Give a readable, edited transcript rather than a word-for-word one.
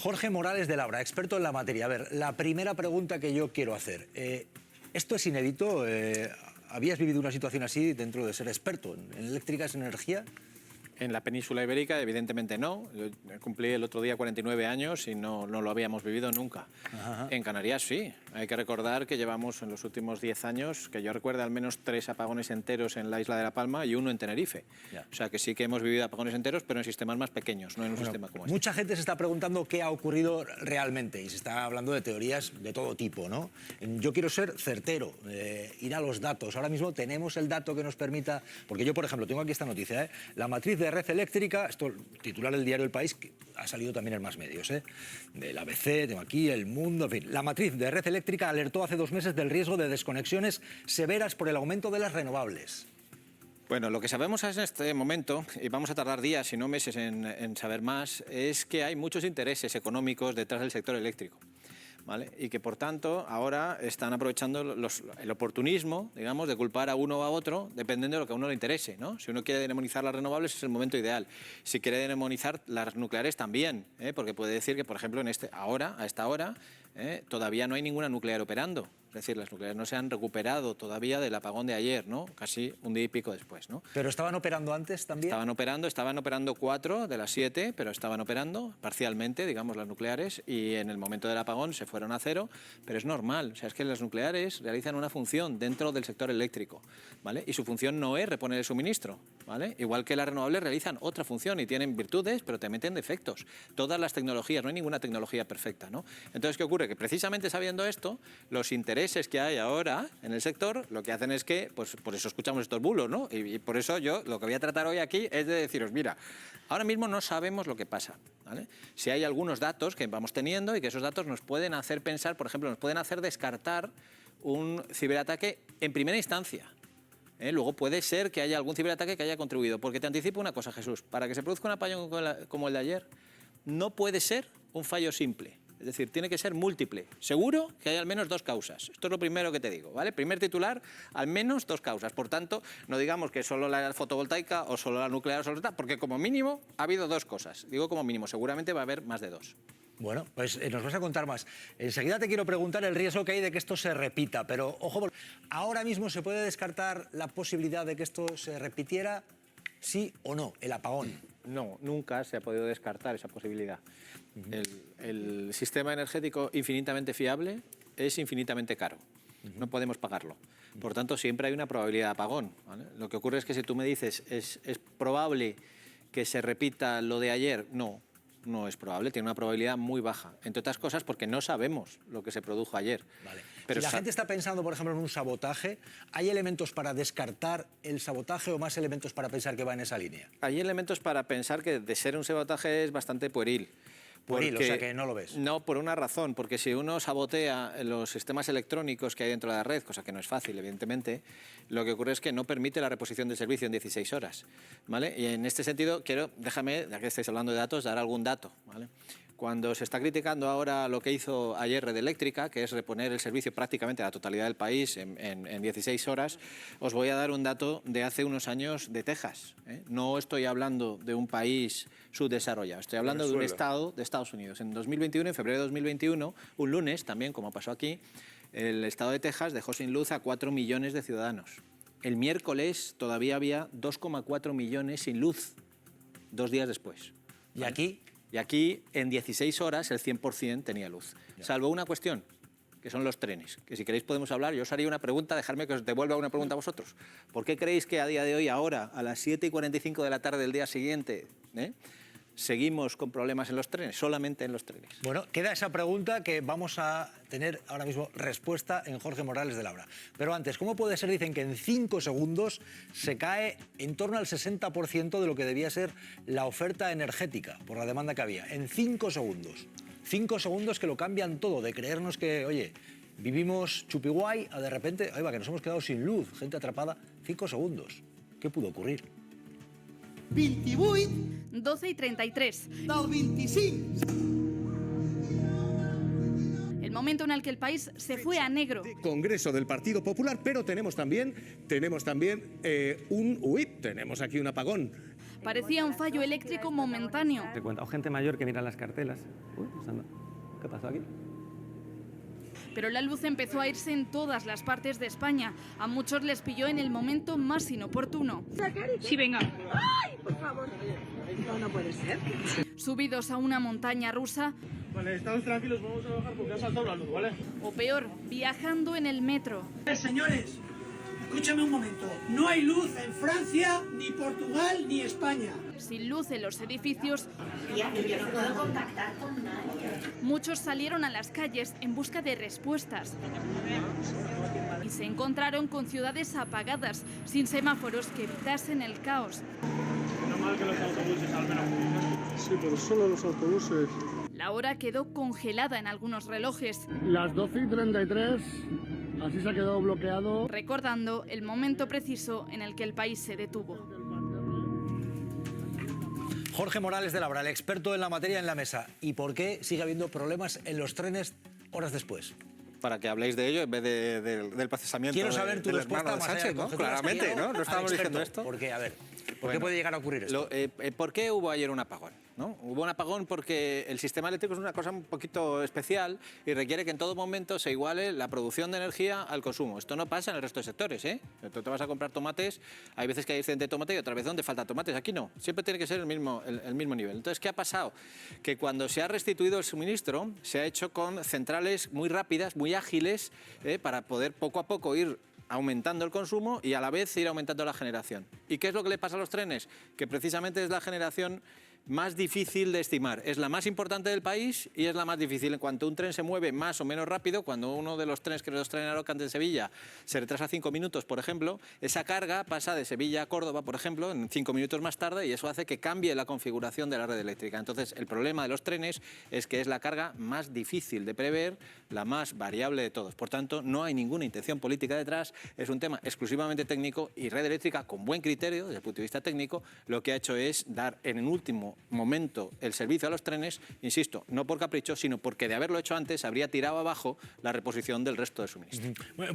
Jorge Morales de Labra, experto en la materia. A ver, la primera pregunta que yo quiero hacer. ¿Esto es inédito? ¿Habías vivido una situación así dentro de ser experto en eléctricas, en energía? En la península ibérica, evidentemente no. Yo cumplí el otro día 49 años y no lo habíamos vivido nunca. Ajá. En Canarias sí. Hay que recordar que llevamos en los últimos 10 años, que yo recuerde, al menos 3 apagones enteros en la isla de La Palma y 1 en Tenerife. Ya. O sea que sí que hemos vivido apagones enteros, pero en sistemas más pequeños, no en un sistema como este. Mucha gente se está preguntando qué ha ocurrido realmente y se está hablando de teorías de todo tipo, ¿no? Yo quiero ser certero, ir a los datos. Ahora mismo tenemos el dato que nos permita... Porque yo, por ejemplo, tengo aquí esta noticia, la matriz de red eléctrica, esto titular del diario El País, que ha salido también en más medios, del ABC, tengo aquí, El Mundo, en fin. La matriz de red eléctrica alertó hace 2 meses del riesgo de desconexiones severas por el aumento de las renovables. Bueno, lo que sabemos en este momento, y vamos a tardar días y no meses en saber más, es que hay muchos intereses económicos detrás del sector eléctrico, ¿vale? Y que, por tanto, ahora están aprovechando el oportunismo, digamos, de culpar a uno o a otro, dependiendo de lo que a uno le interese, ¿no? Si uno quiere demonizar las renovables, es el momento ideal. Si quiere demonizar las nucleares, también, porque puede decir que, por ejemplo, a esta hora, todavía no hay ninguna nuclear operando. Es decir, las nucleares no se han recuperado todavía del apagón de ayer, ¿no? Casi un día y pico después, ¿no? ¿Pero estaban operando antes también? Estaban operando 4 de las 7, pero estaban operando parcialmente, digamos, las nucleares, y en el momento del apagón se fueron a 0, pero es normal. O sea, es que las nucleares realizan una función dentro del sector eléctrico, ¿vale? Y su función no es reponer el suministro, ¿vale? Igual que las renovables realizan otra función y tienen virtudes, pero te meten defectos. Todas las tecnologías, no hay ninguna tecnología perfecta, ¿no? Entonces, ¿qué ocurre? Que precisamente sabiendo esto, los intereses que hay ahora en el sector, lo que hacen es que, pues por eso escuchamos estos bulos, ¿no? Y por eso yo lo que voy a tratar hoy aquí es de deciros, mira, ahora mismo no sabemos lo que pasa, ¿vale? Si hay algunos datos que vamos teniendo y que esos datos nos pueden hacer pensar, por ejemplo, nos pueden hacer descartar un ciberataque en primera instancia. Luego puede ser que haya algún ciberataque que haya contribuido, porque te anticipo una cosa, Jesús, para que se produzca un apagón como el de ayer, no puede ser un fallo simple. Es decir, tiene que ser múltiple. Seguro que hay al menos 2 causas. Esto es lo primero que te digo, ¿vale? Primer titular, al menos 2 causas. Por tanto, no digamos que solo la fotovoltaica o solo la nuclear o solo tal, porque como mínimo ha habido 2 cosas. Digo como mínimo, seguramente va a haber más de 2. Bueno, pues nos vas a contar más. Enseguida te quiero preguntar el riesgo que hay de que esto se repita, pero ojo, ¿ahora mismo se puede descartar la posibilidad de que esto se repitiera, sí o no, el apagón? No, nunca se ha podido descartar esa posibilidad. El sistema energético infinitamente fiable es infinitamente caro. No podemos pagarlo. Por tanto, siempre hay una probabilidad de apagón, ¿vale? Lo que ocurre es que si tú me dices, ¿es probable que se repita lo de ayer? No es probable, tiene una probabilidad muy baja. Entre otras cosas porque no sabemos lo que se produjo ayer. Vale. Pero si la gente está pensando, por ejemplo, en un sabotaje, ¿hay elementos para descartar el sabotaje o más elementos para pensar que va en esa línea? Hay elementos para pensar que de ser un sabotaje es bastante pueril. Pueril, o sea que no lo ves. No, por una razón, porque si uno sabotea los sistemas electrónicos que hay dentro de la red, cosa que no es fácil, evidentemente, lo que ocurre es que no permite la reposición del servicio en 16 horas, ¿vale? Y en este sentido, déjame, ya que estáis hablando de datos, dar algún dato, ¿vale? Cuando se está criticando ahora lo que hizo ayer Red Eléctrica, que es reponer el servicio prácticamente a la totalidad del país en 16 horas, os voy a dar un dato de hace unos años de Texas, ¿eh? No estoy hablando de un país subdesarrollado, estoy hablando de un estado de Estados Unidos. En 2021, en febrero de 2021, un lunes también, como pasó aquí, el estado de Texas dejó sin luz a 4 millones de ciudadanos. El miércoles todavía había 2,4 millones sin luz, 2 días después. ¿Y aquí? Y aquí, en 16 horas, el 100% tenía luz. Ya. Salvo una cuestión, que son los trenes, que si queréis podemos hablar. Yo os haría una pregunta, dejadme que os devuelva una pregunta a vosotros. ¿Por qué creéis que a día de hoy, ahora, a las 7:45 de la tarde del día siguiente, seguimos con problemas en los trenes, solamente en los trenes? Bueno, queda esa pregunta que vamos a tener ahora mismo respuesta en Jorge Morales de Labra. Pero antes, ¿cómo puede ser? Dicen que en 5 segundos se cae en torno al 60% de lo que debía ser la oferta energética por la demanda que había. En 5 segundos. 5 segundos que lo cambian todo, de creernos que, oye, vivimos chupiguay, a de repente, ahí va, que nos hemos quedado sin luz, gente atrapada. 5 segundos. ¿Qué pudo ocurrir? 28 12:33. del 25. El momento en el que el país se fue a negro. Congreso del Partido Popular, pero tenemos también un tenemos aquí un apagón. Parecía un fallo eléctrico momentáneo. O gente mayor que mira las cartelas. Uy, pues anda. ¿Qué pasó aquí? Pero la luz empezó a irse en todas las partes de España. A muchos les pilló en el momento más inoportuno. Sí, venga. ¡Ay, por favor! No, no puede ser. Subidos a una montaña rusa. Vale, estamos tranquilos, vamos a bajar porque ha saltado la luz, ¿vale? O peor, viajando en el metro. Señores, escúchame un momento. No hay luz en Francia, ni Portugal, ni España. Sin luz en los edificios, Yo no puedo contactar con nadie. muchos salieron a las calles en busca de respuestas. Y se encontraron con ciudades apagadas, sin semáforos que evitasen el caos. Menos mal que los autobuses al menos. Sí, pero solo los autobuses. La hora quedó congelada en algunos relojes, Las 12:33, así se ha quedado bloqueado. recordando el momento preciso en el que el país se detuvo. Jorge Morales de Labra, el experto en la materia en la mesa. ¿Y por qué sigue habiendo problemas en los trenes horas después? Para que habléis de ello en vez del procesamiento Quiero saber tu del respuesta hermano más allá Sánchez, de ¿no? conjeturas. Claramente, Quiero ¿no? No al estábamos diciendo experto, esto. Porque, a ver, ¿por qué Bueno, puede llegar a ocurrir esto? ¿Por qué hubo ayer un apagón? ¿no? Hubo un apagón porque el sistema eléctrico es una cosa un poquito especial y requiere que en todo momento se iguale la producción de energía al consumo. Esto no pasa en el resto de sectores, ¿eh? Tú te vas a comprar tomates, hay veces que hay excedente de tomate y otra vez donde falta tomates. Aquí no, siempre tiene que ser el mismo nivel. Entonces, ¿qué ha pasado? Que cuando se ha restituido el suministro, se ha hecho con centrales muy rápidas, muy ágiles, para poder poco a poco ir aumentando el consumo y a la vez ir aumentando la generación. ¿Y qué es lo que le pasa a los trenes? Que precisamente es la generación más difícil de estimar. Es la más importante del país y es la más difícil. En cuanto un tren se mueve más o menos rápido, cuando uno de los trenes que nos traen a Alicante en Sevilla se retrasa 5 minutos, por ejemplo, esa carga pasa de Sevilla a Córdoba, por ejemplo, en 5 minutos más tarde y eso hace que cambie la configuración de la red eléctrica. Entonces, el problema de los trenes es que es la carga más difícil de prever, la más variable de todos. Por tanto, no hay ninguna intención política detrás, es un tema exclusivamente técnico y Red Eléctrica, con buen criterio desde el punto de vista técnico, lo que ha hecho es dar en el último momento el servicio a los trenes, insisto, no por capricho, sino porque de haberlo hecho antes habría tirado abajo la reposición del resto de suministro. Bueno,